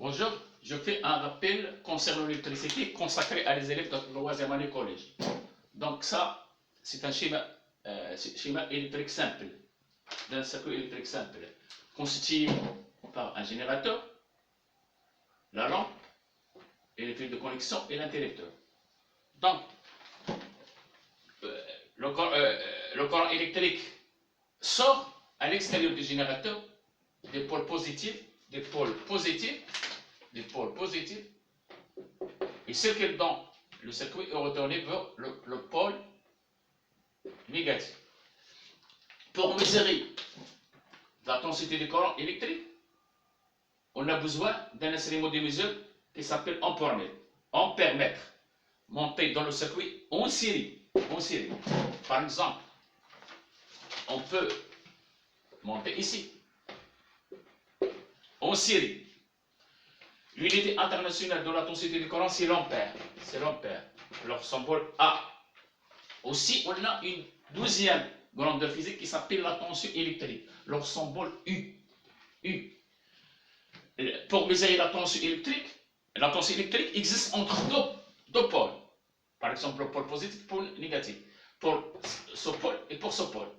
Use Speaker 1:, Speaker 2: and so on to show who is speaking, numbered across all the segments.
Speaker 1: Bonjour, je fais un rappel concernant l'électricité consacré à les élèves de troisième année collège. Donc ça, c'est un schéma électrique simple, d'un circuit électrique simple, constitué par un générateur, la lampe, et les fils de connexion et l'interrupteur. Donc, le courant électrique sort à l'extérieur du générateur des pôles positifs, et circule dans le circuit est retourné vers le pôle négatif. Pour mesurer la densité du courant électrique, on a besoin d'un instrument de mesure qui s'appelle ampèremètre, monté dans le circuit en série. Par exemple, on peut monter ici, en série. L'unité internationale de la densité du courant, c'est l'ampère. Leur symbole A. Aussi, on a une deuxième grandeur physique qui s'appelle la tension électrique. Leur symbole U. Pour mesurer la tension électrique existe entre deux pôles. Par exemple, le pôle positif et le pôle négatif. Pour ce pôle et pour ce pôle.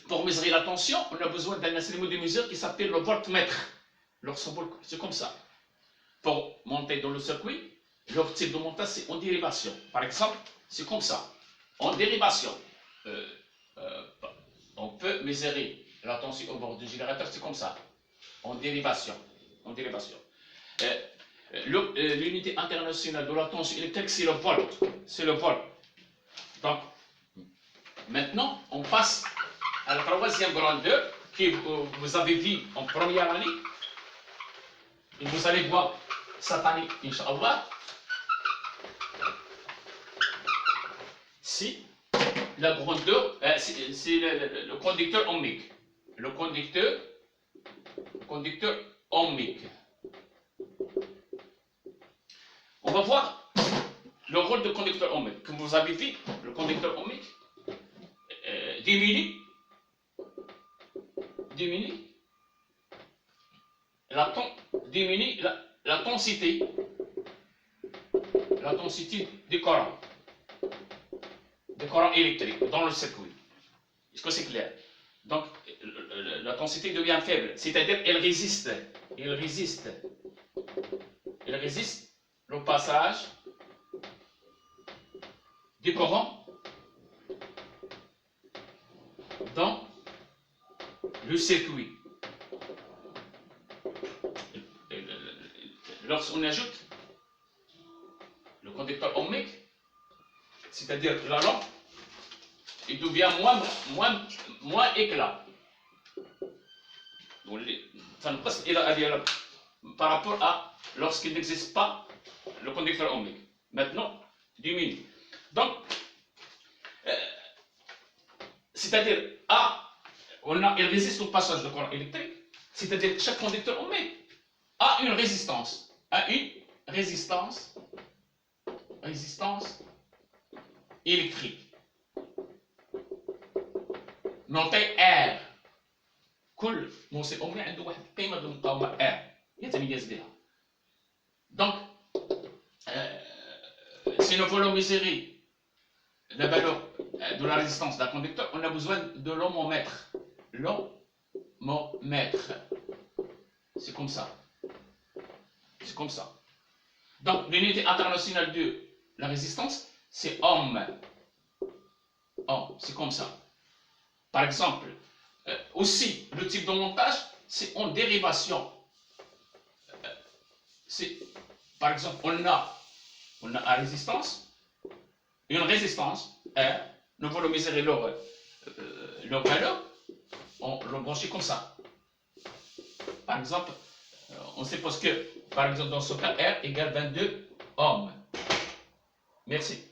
Speaker 1: Pour mesurer la tension, on a besoin d'un instrument de mesure qui s'appelle le voltmètre. Leur symbole, c'est comme ça. Pour monter dans le circuit, leur type de montage, c'est en dérivation. Par exemple, c'est comme ça. En dérivation, on peut mesurer la tension au bord du générateur, c'est comme ça. En dérivation. L'unité internationale de la tension électrique, c'est le volt. Donc, maintenant, on passe à la troisième grandeur que vous avez vu en première année. Et vous allez voir cette année, Inch'Allah. Si la grandeur, c'est le conducteur ohmique. Le conducteur ohmique. On va voir le rôle du conducteur ohmique. Comme vous avez vu, le conducteur ohmique diminue la densité du courant électrique dans le circuit. Est-ce que c'est clair? Donc, la densité devient faible, c'est-à-dire elle résiste le passage du courant dans le circuit. Lorsqu'on ajoute le conducteur ohmique, c'est-à-dire la lampe, il devient moins éclat. Par rapport à lorsqu'il n'existe pas le conducteur ohmique. Maintenant, diminue. Donc, c'est-à-dire il résiste au passage de courant électrique, c'est-à-dire chaque conducteur ohmique a une résistance. Électrique. نعطي R. كل موصل أمري عنده واحد قيمة المقاومة R يتميز بها. Donc, si nous voulons mesurer la valeur de la résistance d'un conducteur, on a besoin de l'ohmomètre. C'est comme ça. Donc, l'unité internationale de la résistance, c'est ohm. C'est comme ça. Par exemple, aussi, le type de montage, c'est en dérivation. Par exemple, on a une résistance, R, nous voulons mesurer leur valeur, on le branche comme ça. Par exemple, on suppose que, par exemple, dans ce cas, R égale 22 ohms. Merci.